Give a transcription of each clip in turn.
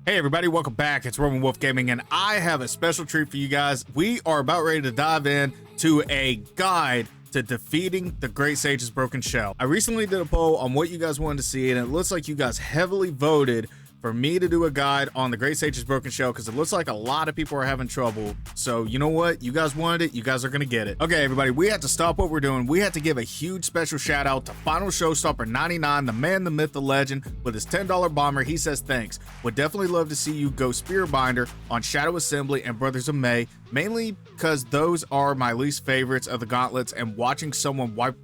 Hey everybody, welcome back. It's Roman Wolf Gaming, and I have a special treat for you guys. We are about ready to dive in to a guide to defeating the Great Sage's Broken Shell. I recently did a poll on what you guys wanted to see, and it looks like you guys heavily voted for me to do a guide on the Great Sage's Broken Shell because it looks like a lot of people are having trouble. So you know what? You guys wanted it. You guys are going to get it. Okay, everybody, we had to stop what we're doing. We had to give a huge special shout out to Final Showstopper 99, the man, the myth, the legend, with his $10 bomber. He says thanks. Would definitely love to see you go Spearbinder on Shadow Assembly and Brothers of May, mainly because those are my least favorites of the gauntlets, and watching someone wipe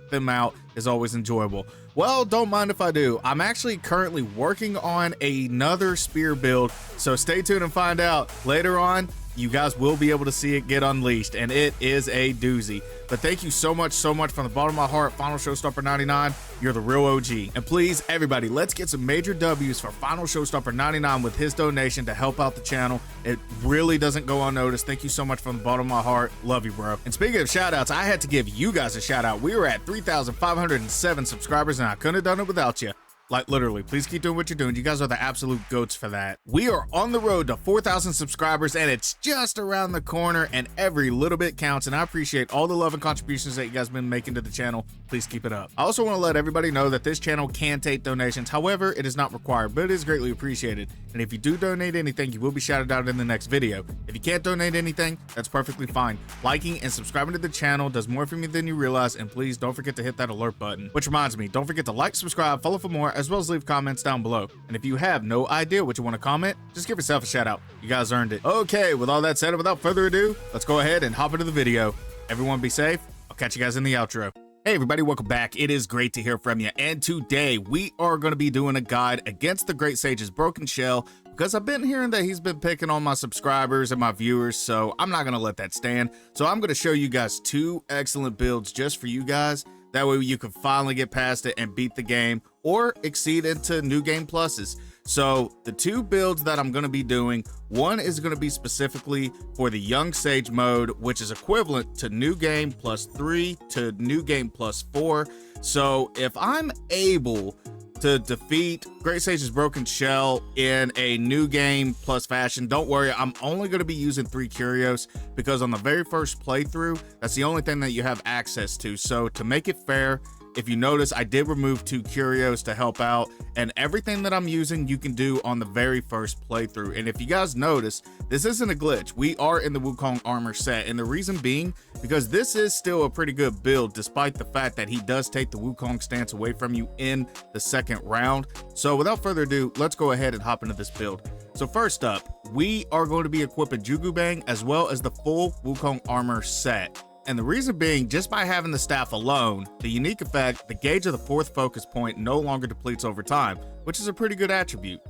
them out is always enjoyable. Well, don't mind if I do. I'm actually currently working on another spear build, so stay tuned and find out. Later on, you guys will be able to see it get unleashed, and it is a doozy. But thank you so much from the bottom of my heart, Final Showstopper 99. You're the real OG. And please, everybody, let's get some major W's for Final Showstopper 99 with his donation to help out the channel. It really doesn't go unnoticed. Thank you so much from the bottom of my heart. Love you, bro. And speaking of shout outs, I had to give you guys a shout out. We were at 3,507 subscribers, and I couldn't have done it without you. Like, literally, please keep doing what you're doing. You guys are the absolute goats for that. We are on the road to 4,000 subscribers, and it's just around the corner, and every little bit counts, and I appreciate all the love and contributions that you guys have been making to the channel. Please keep it up. I also want to let everybody know that this channel can take donations. However, it is not required, but it is greatly appreciated. And if you do donate anything, you will be shouted out in the next video. If you can't donate anything, that's perfectly fine. Liking and subscribing to the channel does more for me than you realize, and please don't forget to hit that alert button. Which reminds me, don't forget to like, subscribe, follow for more, as well as leave comments down below. And if you have no idea what you want to comment, just give yourself a shout out. You guys earned it. Okay, with all that said, and without further ado, let's go ahead and hop into the video. Everyone be safe. I'll catch you guys in the outro. Hey everybody, welcome back. It is great to hear from you, and today we are going to be doing a guide against the Great Sage's Broken Shell, because I've been hearing that he's been picking on my subscribers and my viewers, so I'm not going to let that stand. So I'm going to show you guys two excellent builds just for you guys. That way you can finally get past it and beat the game or exceed into new game pluses. So the two builds that I'm going to be doing, one is going to be specifically for the Young Sage mode, which is equivalent to new game +3 to new game +4. So if I'm able to defeat Great Sage's Broken Shell in a new game plus fashion, don't worry, I'm only going to be using 3 curios because on the very first playthrough, that's the only thing that you have access to. So to make it fair, if you notice, I did remove 2 curios to help out, and everything that I'm using you can do on the very first playthrough. And if you guys notice, this isn't a glitch. We are in the Wukong armor set, and the reason being because this is still a pretty good build despite the fact that he does take the Wukong stance away from you in the second round. So without further ado, let's go ahead and hop into this build. So first up, we are going to be equipping Jugu Bang as well as the full Wukong armor set. And the reason being, just by having the staff alone, the unique effect, the gauge of the 4th focus point no longer depletes over time, which is a pretty good attribute.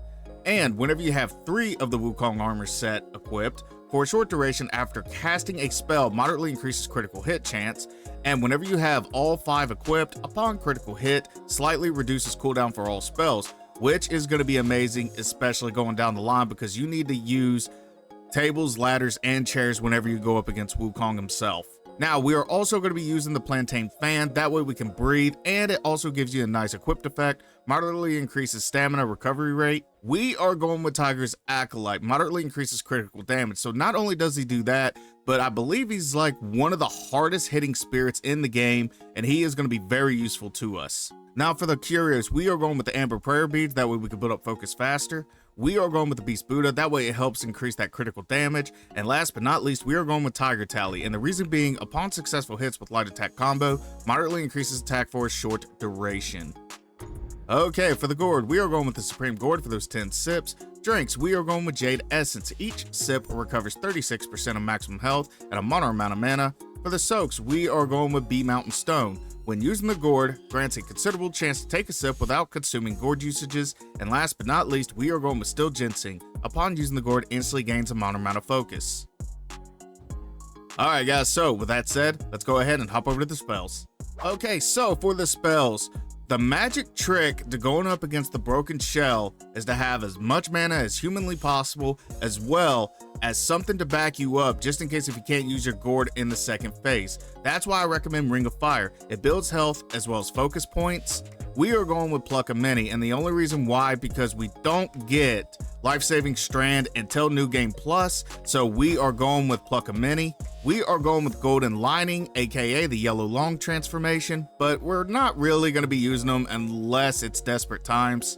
And whenever you have 3 of the Wukong armor set equipped, for a short duration after casting a spell, moderately increases critical hit chance. And whenever you have all 5 equipped, upon critical hit, slightly reduces cooldown for all spells, which is going to be amazing, especially going down the line because you need to use tables, ladders, and chairs whenever you go up against Wukong himself. Now, we are also going to be using the Plantain Fan, that way we can breathe, and it also gives you a nice equipped effect, moderately increases stamina recovery rate. We are going with Tiger's Acolyte, moderately increases critical damage, so not only does he do that, but I believe he's like one of the hardest hitting spirits in the game, and he is going to be very useful to us. Now for the curios, we are going with the Amber Prayer Beads, that way we can build up focus faster. We are going with the Beast Buddha, that way it helps increase that critical damage. And last but not least, we are going with Tiger Tally, and the reason being, upon successful hits with light attack combo, moderately increases attack for a short duration. Okay, for the gourd, we are going with the Supreme Gourd for those 10 sips. Drinks, we are going with Jade Essence. Each sip recovers 36% of maximum health and a mono amount of mana. For the soaks, we are going with Bee Mountain Stone. When using the gourd, grants a considerable chance to take a sip without consuming gourd usages. And last but not least, we are going with Still Ginseng. Upon using the gourd, instantly gains a mono amount of focus. Alright guys, so with that said, let's go ahead and hop over to the spells. Okay, so for the spells, the magic trick to going up against the Broken Shell is to have as much mana as humanly possible, as well as something to back you up just in case if you can't use your gourd in the second phase. That's why I recommend Ring of Fire. It builds health as well as focus points. We are going with Pluck a Mini, and the only reason why, because we don't get Life-Saving Strand until New Game Plus, so we are going with Pluck a Mini. We are going with Golden Lining, aka the Yellow Long transformation, but we're not really going to be using them unless it's desperate times.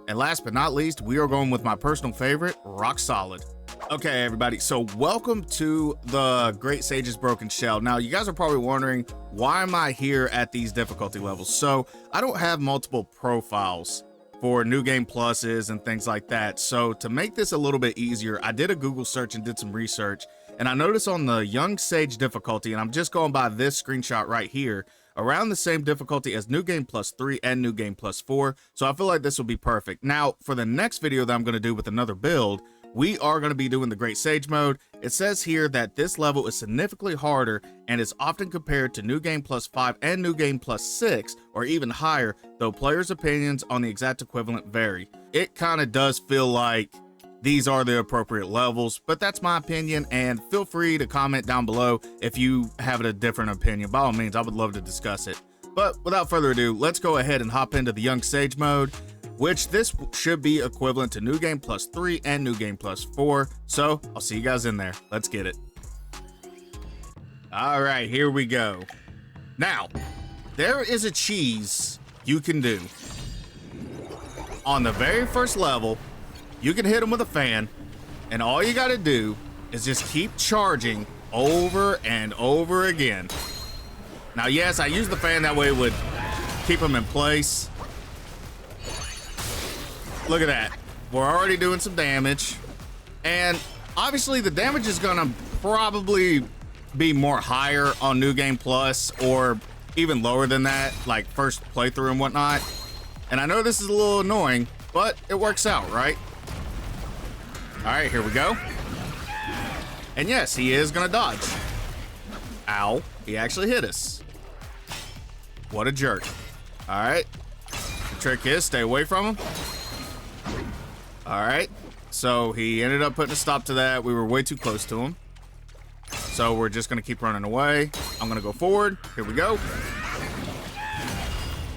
And last but not least, we are going with my personal favorite, Rock Solid. Okay, everybody, so welcome to the Great Sage's Broken Shell. Now, you guys are probably wondering, why am I here at these difficulty levels? So, I don't have multiple profiles for New Game Pluses and things like that. So, to make this a little bit easier, I did a Google search and did some research, and I noticed on the Young Sage difficulty, and I'm just going by this screenshot right here, around the same difficulty as New Game Plus 3 and New Game Plus 4, so I feel like this will be perfect. Now, for the next video that I'm going to do with another build, we are going to be doing the Great Sage mode. It says here that this level is significantly harder and is often compared to New Game Plus 5 and New Game Plus 6, or even higher, though players' opinions on the exact equivalent vary. It kind of does feel like these are the appropriate levels, but that's my opinion, and feel free to comment down below if you have a different opinion. By all means, I would love to discuss it. But without further ado, let's go ahead and hop into the Young Sage mode, which this should be equivalent to New Game Plus 3 and New Game Plus 4. So I'll see you guys in there. Let's get it. All right, here we go. Now, there is a cheese you can do. On the very first level, you can hit them with a fan, and all you got to do is just keep charging over and over again. Now, yes, I use the fan, that way it would keep them in place. Look at that. We're already doing some damage. And obviously the damage is gonna probably be more higher on New Game Plus, or even lower than that, like first playthrough and whatnot. And I know this is a little annoying, but it works out, right? All right, here we go. And yes, he is gonna dodge. Ow, he actually hit us. What a jerk. All right, the trick is stay away from him. All right, so he ended up putting a stop to that. We were way too close to him. So we're just gonna keep running away. I'm gonna go forward. Here we go.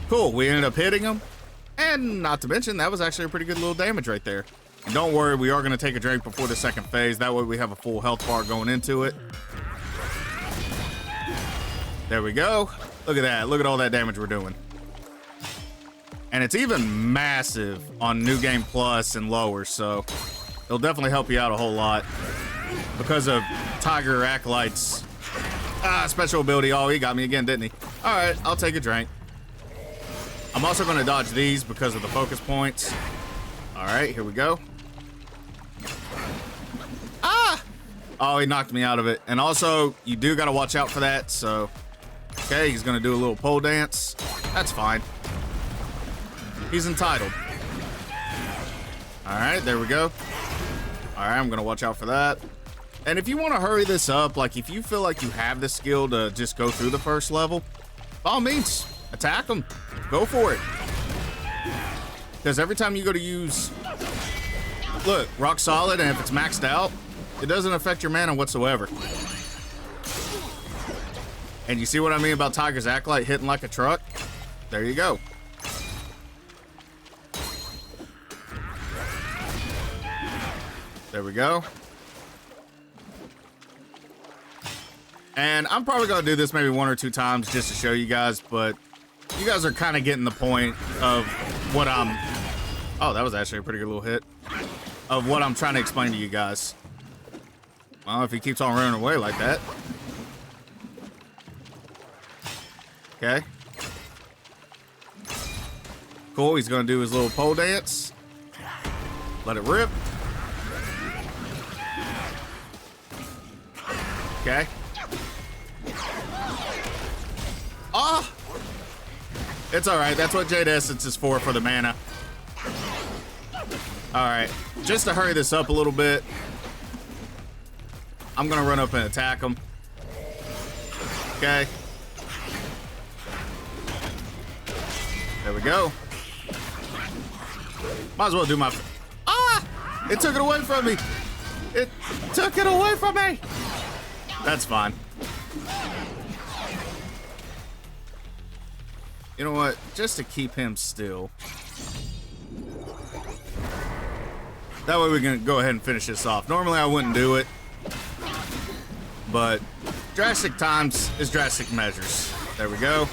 Cool, we ended up hitting him. And not to mention, that was actually a pretty good little damage right there. And don't worry, we are gonna take a drink before the second phase. That way we have a full health bar going into it. There we go. Look at that, look at all that damage we're doing. And it's even massive on New Game Plus and lower, so it'll definitely help you out a whole lot because of Tiger Acolyte's special ability. Oh, he got me again, didn't he? All right, I'll take a drink. I'm also going to dodge these because of the focus points. All right, here we go. Ah! Oh, he knocked me out of it. And also, you do got to watch out for that, so... Okay, he's going to do a little pole dance. That's fine. He's entitled. All right, there we go. All right, I'm gonna watch out for that. And if you want to hurry this up, like if you feel like you have the skill to just go through the first level, by all means, attack them. Go for it. Because every time you go to use, look, Rock Solid, and if it's maxed out, it doesn't affect your mana whatsoever. And you see what I mean about Tiger's Acolyte hitting like a truck? There you go. There we go. And I'm probably going to do this maybe 1 or 2 times just to show you guys, but you guys are kind of getting the point of what I'm... Oh, that was actually a pretty good little hit. Of what I'm trying to explain to you guys. Well, if he keeps on running away like that. Okay. Cool, he's going to do his little pole dance. Let it rip. Okay. Ah! It's alright. That's what Jade Essence is for the mana. Alright. Just to hurry this up a little bit, I'm going to run up and attack him. Okay. There we go. Might as well do my... Ah! It took it away from me. It took it away from me. That's fine. You know what? Just to keep him still. That way we can go ahead and finish this off. Normally I wouldn't do it. But drastic times is drastic measures. There we go.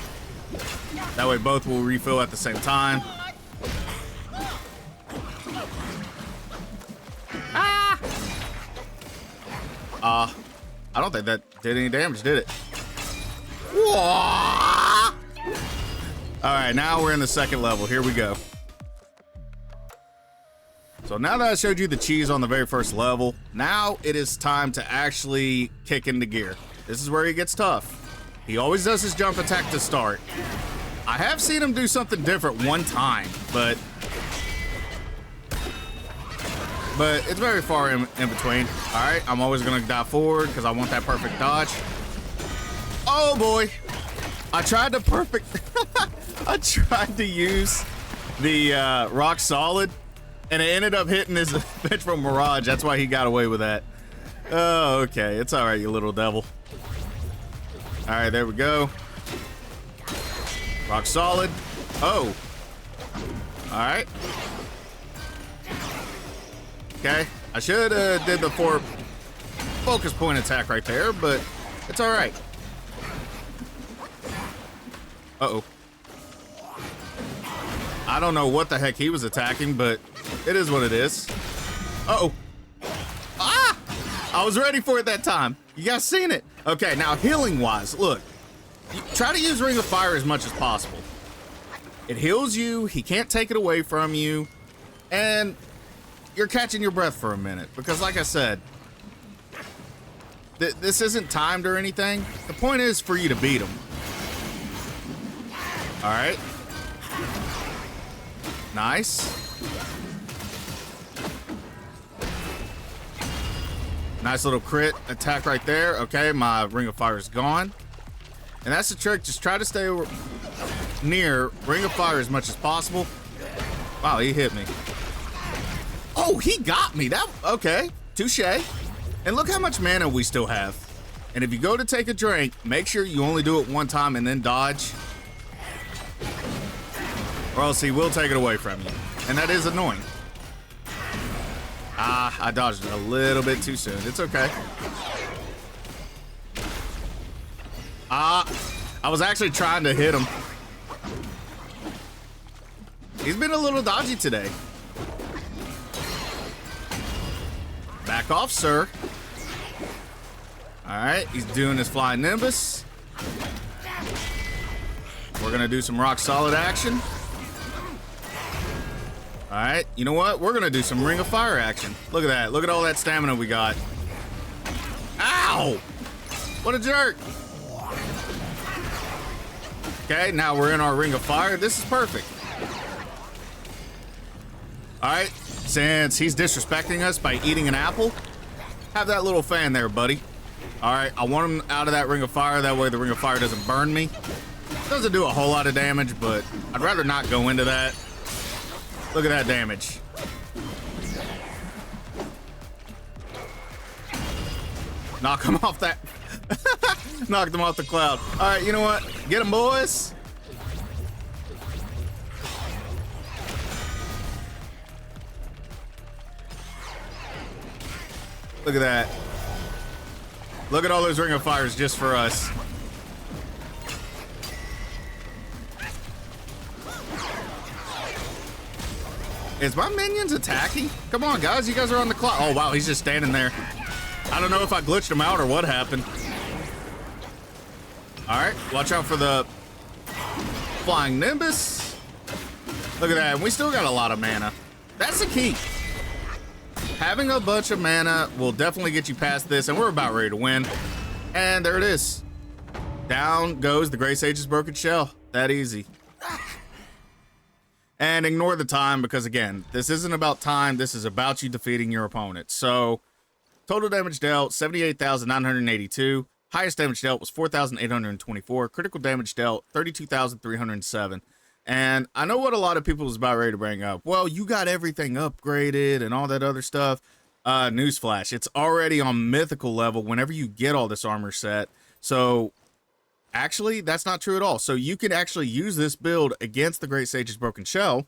That way both will refill at the same time. I don't think that did any damage, did it? All right, now we're in the second level. Here we go. So now that I showed you the cheese on the very first level, now it is time to actually kick into gear. This is where he gets tough. He always does his jump attack to start. I have seen him do something different one time, but it's very far in between. All right, I'm always gonna dive forward because I want that perfect dodge. Oh boy, I tried to use the rock solid, and it ended up hitting his vengeful mirage. That's why he got away with that. Oh, okay, it's all right, you little devil. All right, there we go. Rock solid. Oh, all right. Okay, I should have did the focus point attack right there, but it's all right. Uh-oh. I don't know what the heck he was attacking, but it is what it is. Uh-oh. Ah! I was ready for it that time. You guys seen it. Okay, now healing-wise, look. Try to use Ring of Fire as much as possible. It heals you, he can't take it away from you, and you're catching your breath for a minute. Because like I said, this isn't timed or anything. The point is for you to beat him. All right. Nice. Nice little crit attack right there. Okay, my Ring of Fire is gone. And that's the trick. Just try to stay near Ring of Fire as much as possible. Wow, he hit me. Oh, he got me. That okay. Touche. And look how much mana we still have. And if you go to take a drink, make sure you only do it one time and then dodge. Or else he will take it away from you. And that is annoying. Ah, I dodged it a little bit too soon. It's okay. I was actually trying to hit him. He's been a little dodgy today. Back off, sir. All right, he's doing his flying nimbus. We're gonna do some rock solid action. All right, you know what? We're gonna do some Ring of Fire action. Look at that. Look at all that stamina we got. Ow! What a jerk. Okay, now we're in our Ring of Fire. This is perfect. All right, since he's disrespecting us by eating an apple, have that little fan there, buddy. All right, I want him out of that Ring of Fire. That way the Ring of Fire doesn't burn me. Doesn't do a whole lot of damage, but I'd rather not go into that. Look at that damage. Knock him off that. Knocked him off the cloud. All right, you know what? Get him, boys. Look at that. Look at all those Ring of Fires just for us. Is my minions attacking? Come on, guys. You guys are on the clock. Oh, wow. He's just standing there. I don't know if I glitched him out or what happened. All right. Watch out for the flying nimbus. Look at that. We still got a lot of mana. That's the key. Having a bunch of mana will definitely get you past this, and we're about ready to win. And there it is. Down goes the Grey Sage's broken shell. That easy. And ignore the time because, again, this isn't about time. This is about you defeating your opponent. So, total damage dealt, 78,982. Highest damage dealt was 4,824. Critical damage dealt, 32,307. And I know what a lot of people is about ready to bring up. Well, you got everything upgraded and all that other stuff. Newsflash, it's already on mythical level whenever you get all this armor set. So actually, that's not true at all. So you can actually use this build against the Great Sage's Broken Shell.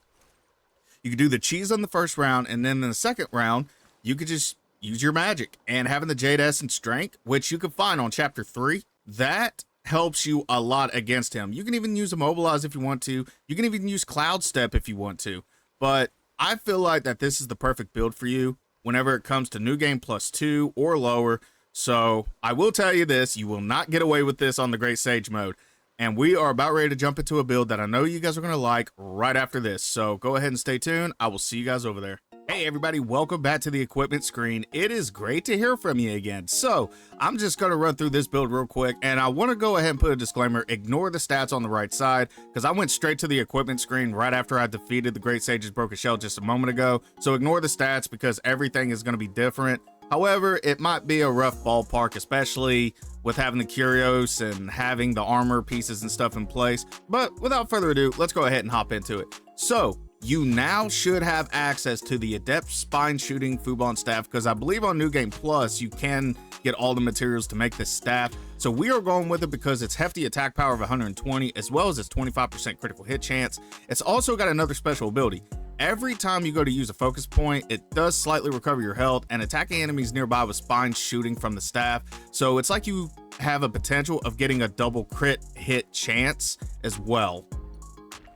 You can do the cheese on the first round, and then in the second round, you could just use your magic. And having the Jade Essence Strength, which you can find on Chapter 3, that helps you a lot against him. You can even use Immobilize if you want to. You can even use Cloud Step if you want to. But I feel like that this is the perfect build for you whenever it comes to New Game +2 or lower. So I will tell you this, you will not get away with this on the Great Sage mode. And we are about ready to jump into a build that I know you guys are going to like right after this. So go ahead and stay tuned. I will see you guys over there. Hey everybody, welcome back to the equipment screen. It is great to hear from you again. So I'm just going to run through this build real quick, and I want to go ahead and put a disclaimer. Ignore the stats on the right side, because I went straight to the equipment screen right after I defeated the Great Sage's Broken Shell just a moment ago. So ignore the stats because everything is going to be different. However, it might be a rough ballpark, especially with having the curios and having the armor pieces and stuff in place. But without further ado, let's go ahead and hop into it. So you now should have access to the Adept Spine Shooting Fubon Staff, because I believe on New Game Plus you can get all the materials to make this staff. So we are going with it because it's hefty attack power of 120, as well as its 25% critical hit chance. It's also got another special ability. Every time you go to use a focus point, it does slightly recover your health and attacking enemies nearby with spine shooting from the staff. So it's like you have a potential of getting a double crit hit chance as well.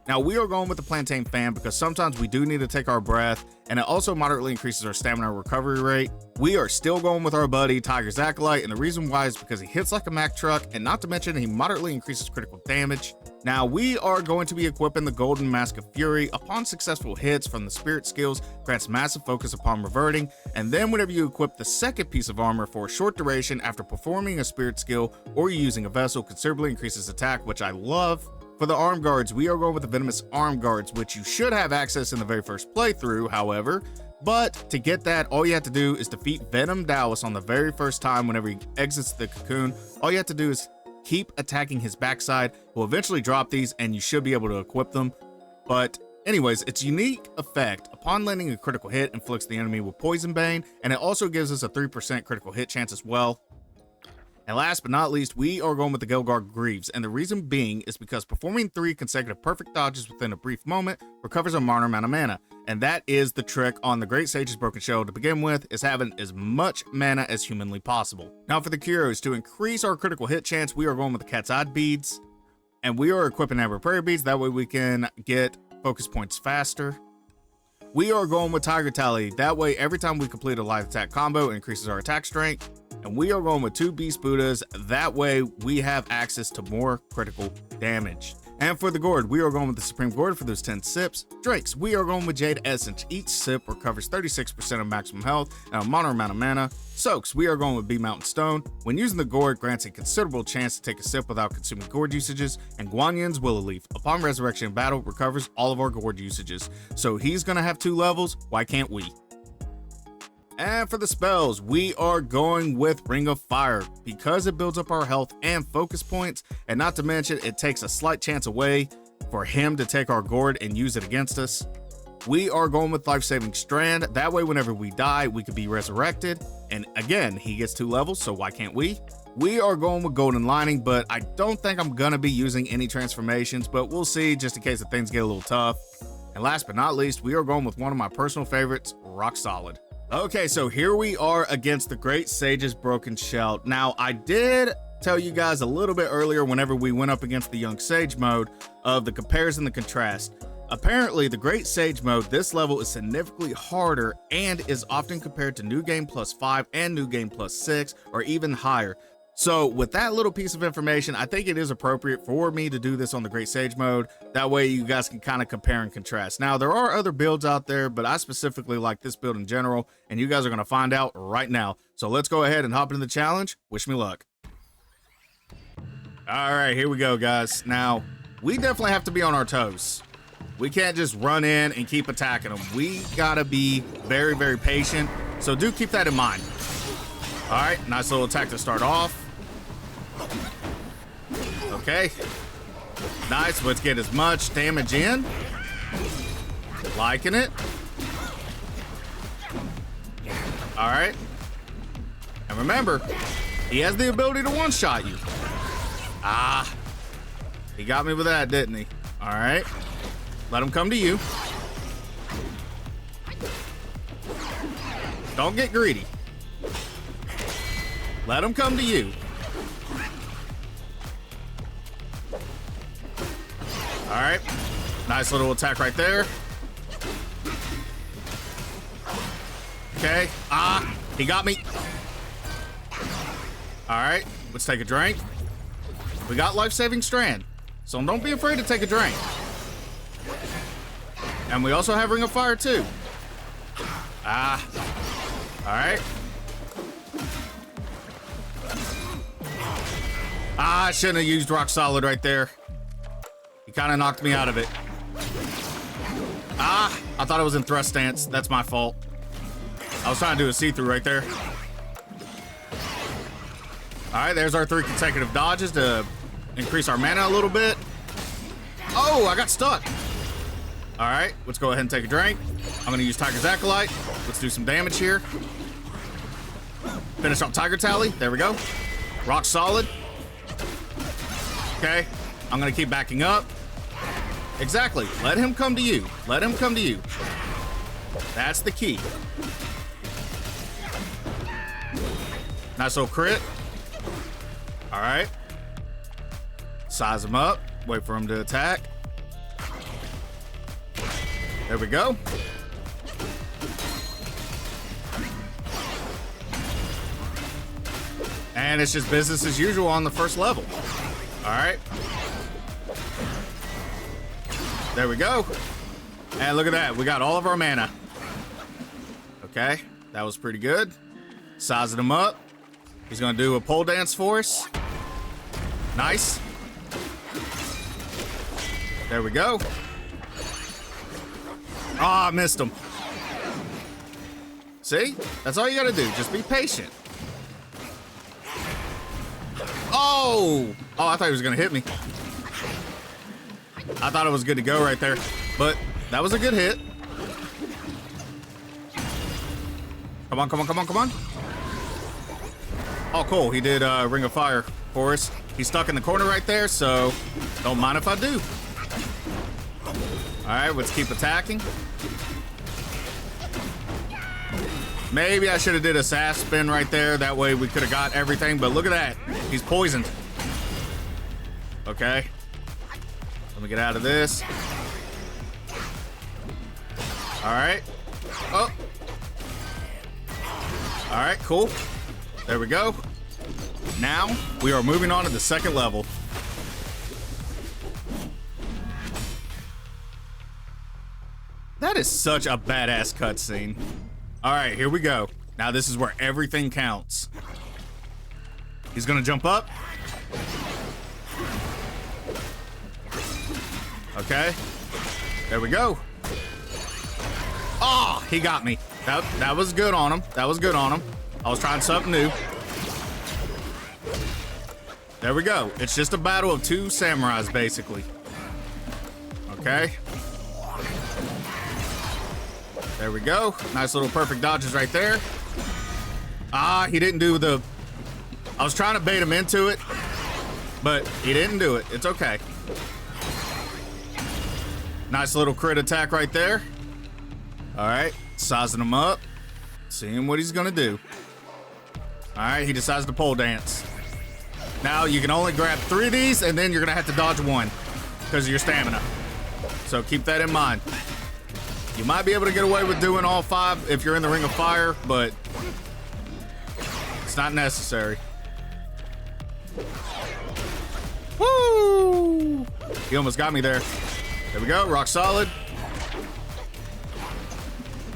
Now we are going with the Plantain Fan because sometimes we do need to take our breath, and it also moderately increases our stamina recovery rate. We are still going with our buddy Tiger's Acolyte, and the reason why is because he hits like a Mack truck, and not to mention he moderately increases critical damage. Now we are going to be equipping the Golden Mask of Fury. Upon successful hits from the spirit skills, grants massive focus upon reverting, and then whenever you equip the second piece of armor for a short duration after performing a spirit skill or using a vessel, considerably increases attack, which I love. For the arm guards, we are going with the Venomous Arm Guards, which you should have access in the very first playthrough, however. But to get that, all you have to do is defeat Venom Dallas on the very first time whenever he exits the cocoon. All you have to do is keep attacking his backside. We'll eventually drop these, and you should be able to equip them. But anyways, its unique effect, upon landing a critical hit, inflicts the enemy with Poison Bane, and it also gives us a 3% critical hit chance as well. And last but not least, we are going with the Gelgar Greaves, and the reason being is because performing 3 consecutive perfect dodges within a brief moment recovers a minor amount of mana, and that is the trick on the Great Sage's Broken Shell to begin with, is having as much mana as humanly possible. Now for the curios, to increase our critical hit chance, we are going with the Cat's Eye Beads, and we are equipping Amber Prayer Beads, that way we can get focus points faster. We are going with Tiger Tally, that way every time we complete a light attack combo, it increases our attack strength. And we are going with 2 Beast Buddhas, that way we have access to more critical damage. And for the gourd, we are going with the Supreme Gourd for those 10 sips. Drinks, we are going with Jade Essence. Each sip recovers 36% of maximum health and a minor amount of mana. Soaks, we are going with Bee Mountain Stone. When using the gourd, grants a considerable chance to take a sip without consuming gourd usages. And Guanyan's Willow Leaf, upon resurrection in battle, recovers all of our gourd usages. So he's going to have 2 levels, why can't we? And for the spells, we are going with Ring of Fire because it builds up our health and focus points, and not to mention it takes a slight chance away for him to take our gourd and use it against us. We are going with Life-Saving Strand, that way whenever we die we could be resurrected, and again he gets 2 levels, so why can't we? We are going with Golden Lining, but I don't think I'm gonna be using any transformations, but we'll see just in case if things get a little tough. And last but not least, we are going with one of my personal favorites, Rock Solid. Okay, so here we are against the Great Sage's Broken Shell. Now, I did tell you guys a little bit earlier whenever we went up against the Young Sage mode of the comparison and contrast. Apparently, the Great Sage mode, this level is significantly harder and is often compared to New Game +5 and New Game +6 or even higher. So with that little piece of information, I think it is appropriate for me to do this on the Great Sage mode. That way you guys can kind of compare and contrast. Now, there are other builds out there, but I specifically like this build in general, and you guys are going to find out right now. So let's go ahead and hop into the challenge. Wish me luck. All right, here we go, guys. Now, we definitely have to be on our toes. We can't just run in and keep attacking them. We got to be very, very patient. So do keep that in mind. All right, nice little attack to start off. Okay, nice. Let's get as much damage in. Liking it. All right. And remember, he has the ability to one-shot you. Ah. He got me with that, didn't he? All right. Let him come to you. Don't get greedy. Let him come to you. All right. Nice little attack right there. Okay. Ah, he got me. All right. Let's take a drink. We got life-saving strand, so don't be afraid to take a drink. And we also have Ring of Fire too. Ah. All right. Ah, I shouldn't have used Rock Solid right there. He kind of knocked me out of it. Ah, I thought it was in thrust stance. That's my fault. I was trying to do a see-through right there. All right, there's our 3 consecutive dodges to increase our mana a little bit. Oh, I got stuck. All right, let's go ahead and take a drink. I'm gonna use Tiger's Acolyte. Let's do some damage here. Finish off Tiger Tally. There we go. Rock Solid. Okay, I'm gonna keep backing up. Exactly. Let him come to you. Let him come to you. That's the key. Nice little crit. All right. Size him up. Wait for him to attack. There we go. And it's just business as usual on the first level. All right. There we go. And look at that. We got all of our mana. Okay. That was pretty good. Sizing him up. He's going to do a pole dance for us. Nice. There we go. Oh, I missed him. See? That's all you got to do. Just be patient. Oh! Oh, I thought he was going to hit me. I thought it was good to go right there. But that was a good hit. Come on, come on, come on, come on. Oh, cool. He did Ring of Fire for us. He's stuck in the corner right there, so don't mind if I do. All right, let's keep attacking. Maybe I should have did a sass spin right there. That way we could have got everything, but look at that. He's poisoned. Okay. Let me get out of this. All right. Oh. All right, cool. There we go. Now we are moving on to the second level. That is such a badass cutscene. All right, here we go. Now this is where everything counts. He's gonna jump up. Okay. There we go. Oh, he got me. That was good on him. That was good on him. I was trying something new. There we go. It's just a battle of 2 samurais, basically. Okay. There we go. Nice little perfect dodges right there. Ah, he didn't do the... I was trying to bait him into it, but he didn't do it. It's okay. Nice little crit attack right there. All right, sizing him up. Seeing what he's gonna do. All right, he decides to pole dance. Now you can only grab 3 of these, and then you're gonna have to dodge 1 because of your stamina. So keep that in mind. You might be able to get away with doing all 5 if you're in the Ring of Fire, but it's not necessary. Woo! He almost got me there. There we go, rock solid.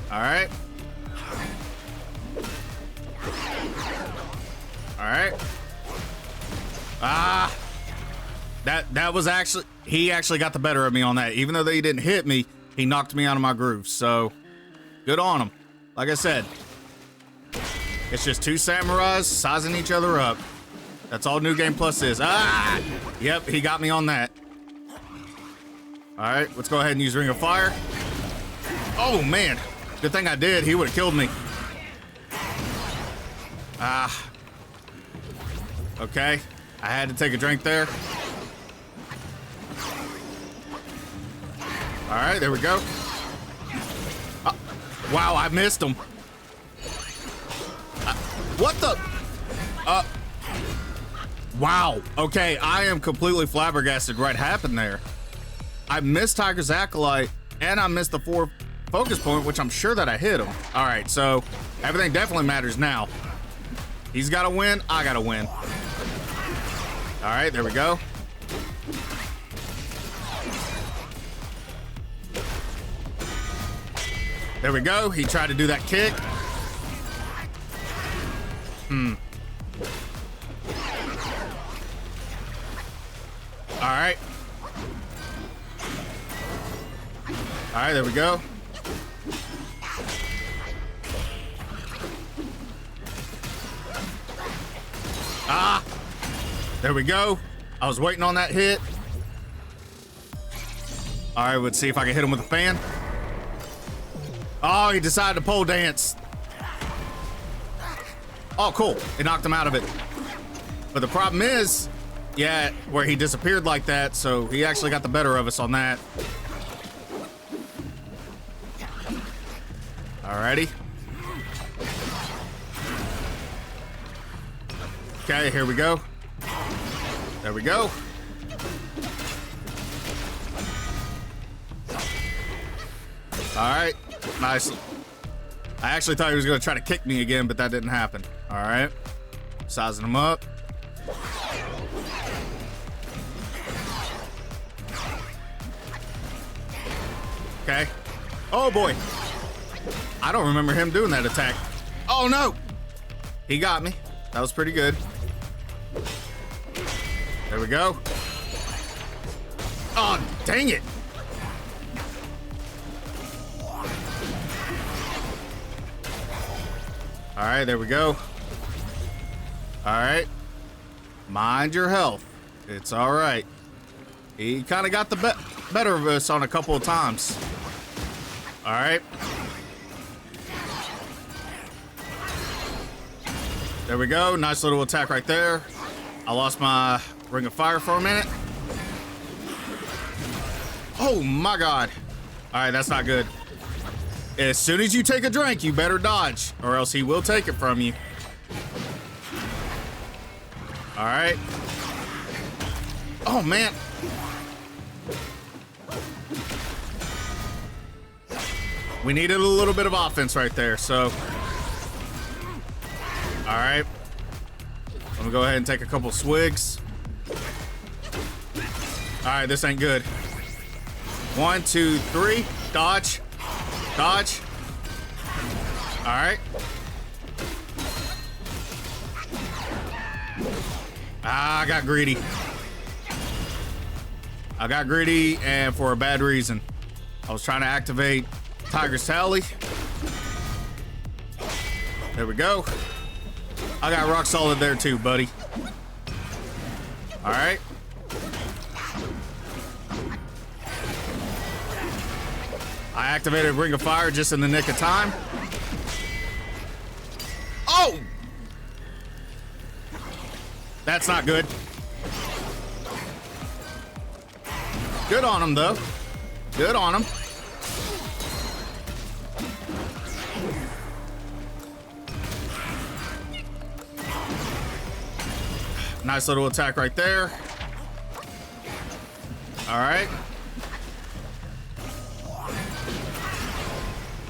All right. All right. Ah, that was actually, he actually got the better of me on that. Even though he didn't hit me, he knocked me out of my groove. So good on him. Like I said, it's just 2 samurais sizing each other up. That's all New Game Plus is. Ah, yep, he got me on that. All right, let's go ahead and use Ring of Fire. Oh man, good thing I did. He would have killed me. Ah. Okay. I had to take a drink there. All right, there we go. Wow, I missed him. What the? Wow. Okay, I am completely flabbergasted. What happened there? I missed Tiger's Acolyte, and I missed the 4 focus point, which I'm sure that I hit him. All right, so everything definitely matters now. He's got to win. I got to win. All right, there we go. There we go. He tried to do that kick. All right. All right, there we go. Ah, there we go. I was waiting on that hit. All right, let's see if I can hit him with a fan. Oh, he decided to pole dance. Oh, cool. It knocked him out of it. But the problem is, yeah, where he disappeared like that, so he actually got the better of us on that. Alrighty. Okay, here we go. There we go. Alright, nice. I actually thought he was going to try to kick me again, but that didn't happen. Alright. Sizing him up. Okay. Oh boy. I don't remember him doing that attack. Oh no! He got me. That was pretty good. There we go. Oh, dang it. All right, there we go. All right. Mind your health. It's all right. He kind of got the better of us on a couple of times. All right. There we go. Nice little attack right there. I lost my Ring of Fire for a minute. Oh my God. All right, that's not good. As soon as you take a drink, you better dodge, or else he will take it from you. All right. Oh man. We needed a little bit of offense right there, so. All right. I'm gonna go ahead and take a couple swigs. All right, this ain't good. 1, 2, 3, dodge. Dodge. All right. Ah, I got greedy. I got greedy, and for a bad reason. I was trying to activate Tiger's Tally. There we go. I got rock solid there too, buddy. All right. I activated Ring of Fire just in the nick of time. Oh! That's not good. Good on him, though. Good on him. Nice little attack right there. All right.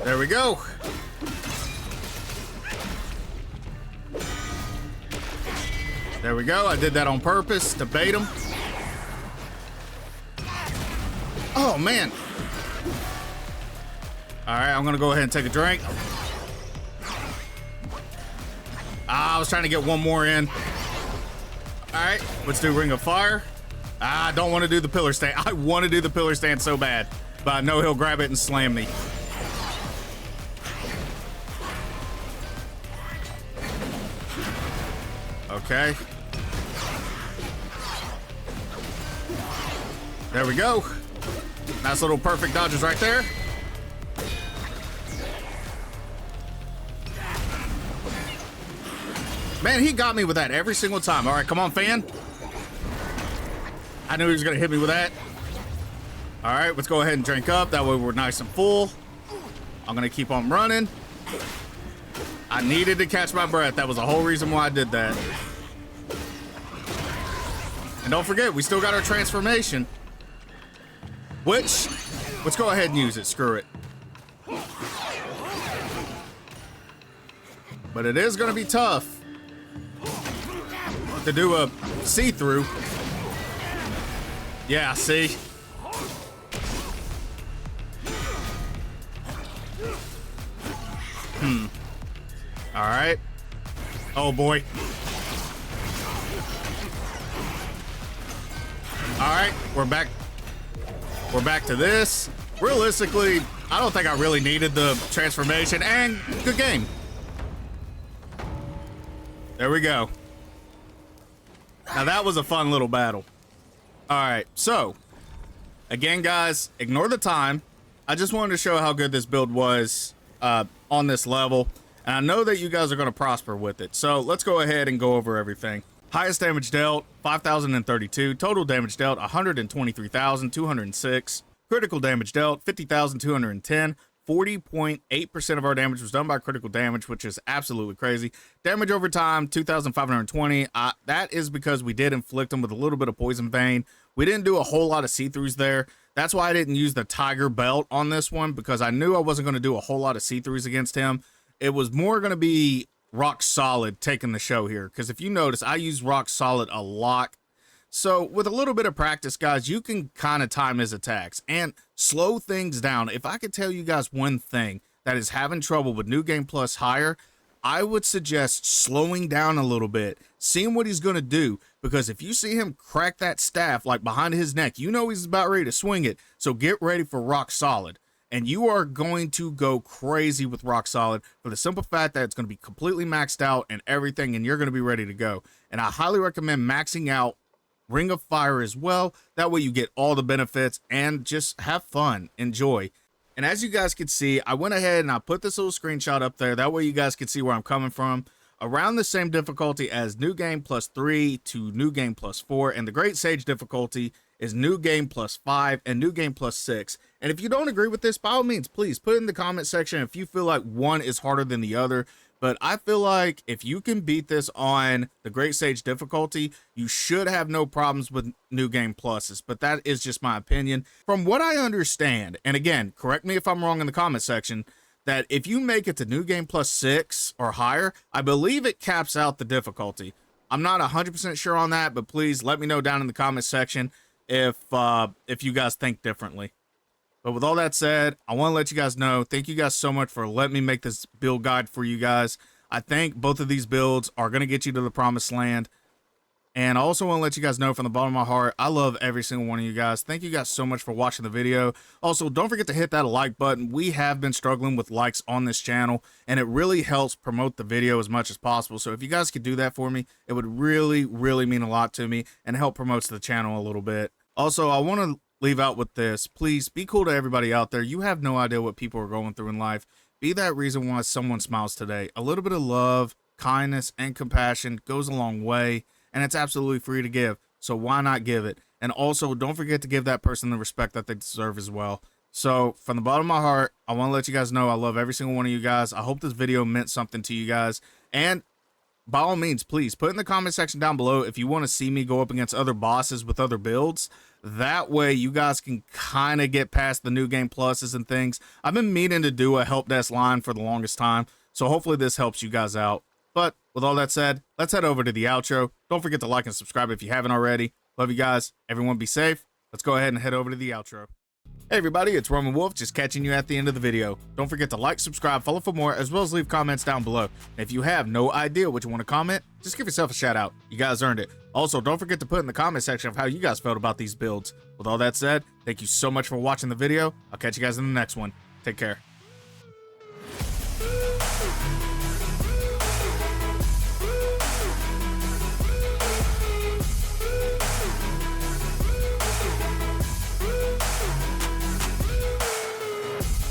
There we go. There we go. I did that on purpose to bait him. Oh, man. All right, I'm going to go ahead and take a drink. I was trying to get one more in. All right, let's do Ring of Fire. I don't want to do the pillar stand. I want to do the pillar stand so bad, but I know he'll grab it and slam me. Okay. There we go. Nice little perfect dodges right there. Man, he got me with that every single time. All right, come on, fan. I knew he was going to hit me with that. All right, let's go ahead and drink up. That way we're nice and full. I'm going to keep on running. I needed to catch my breath. That was the whole reason why I did that. And don't forget, we still got our transformation. Which, let's go ahead and use it. Screw it. But it is going to be tough to do a see-through. Yeah, see? All right. Oh, boy. All right, we're back. We're back to this. Realistically, I don't think I really needed the transformation, and good game. There we go. Now that was a fun little battle. All right, so again, guys, ignore the time. I just wanted to show how good this build was on this level, and I know that you guys are going to prosper with it. So let's go ahead and go over everything. Highest damage dealt, 5,032. Total damage dealt, 123,206. Critical damage dealt, 50,210. 40.8% of our damage was done by critical damage, which is absolutely crazy. Damage over time, 2,520. That is because we did inflict him with a little bit of poison vein. We didn't do a whole lot of see-throughs there. That's why I didn't use the tiger belt on this one, because I knew I wasn't going to do a whole lot of see-throughs against him. It was more going to be rock solid taking the show here, because if you notice, I use rock solid a lot. So with a little bit of practice, guys, you can kind of time his attacks and slow things down. If I could tell you guys one thing that is having trouble with New Game Plus higher, I would suggest slowing down a little bit, seeing what he's going to do, because if you see him crack that staff like behind his neck, you know he's about ready to swing it. So get ready for rock solid. And you are going to go crazy with rock solid for the simple fact that it's going to be completely maxed out and everything, and you're going to be ready to go. And I highly recommend maxing out Ring of Fire as well. That way you get all the benefits and just have fun, enjoy. And as you guys can see, I went ahead and I put this little screenshot up there. That way you guys can see where I'm coming from. Around the same difficulty as New Game Plus 3 to New Game Plus 4, and the Great Sage difficulty is New Game Plus 5 and New Game Plus 6. And if you don't agree with this, by all means, please put it in the comment section if you feel like one is harder than the other. But I feel like if you can beat this on the Great Sage difficulty, you should have no problems with New Game Pluses. But that is just my opinion. From what I understand, and again, correct me if I'm wrong in the comment section, that if you make it to New Game Plus 6 or higher, I believe it caps out the difficulty. I'm not 100% sure on that, but please let me know down in the comment section if you guys think differently. But with all that said, I want to let you guys know, thank you guys so much for letting me make this build guide for you guys. I think both of these builds are going to get you to the promised land. And I also want to let you guys know from the bottom of my heart, I love every single one of you guys. Thank you guys so much for watching the video. Also, don't forget to hit that like button. We have been struggling with likes on this channel, and it really helps promote the video as much as possible. So if you guys could do that for me, it would really, really mean a lot to me and help promote the channel a little bit. Also, I want to leave out with this. Please be cool to everybody out there. You have no idea what people are going through in life. Be that reason why someone smiles today. A little bit of love, kindness, and compassion goes a long way, and it's absolutely free to give. So why not give it? And also, don't forget to give that person the respect that they deserve as well. So from the bottom of my heart, I want to let you guys know I love every single one of you guys. I hope this video meant something to you guys. And by all means, please put in the comment section down below if you want to see me go up against other bosses with other builds. That way you guys can kind of get past the New Game Pluses and things. I've been meaning to do a help desk line for the longest time, so hopefully this helps you guys out. But with all that said, let's head over to the outro. Don't forget to like and subscribe if you haven't already. Love you guys. Everyone be safe. Let's go ahead and head over to the outro. Hey everybody, it's Roman Wolf, just catching you at the end of the video. Don't forget to like, subscribe, follow for more, as well as leave comments down below. And if you have no idea what you want to comment, just give yourself a shout out. You guys earned it. Also, don't forget to put in the comment section of how you guys felt about these builds. With all that said, thank you so much for watching the video. I'll catch you guys in the next one. Take care.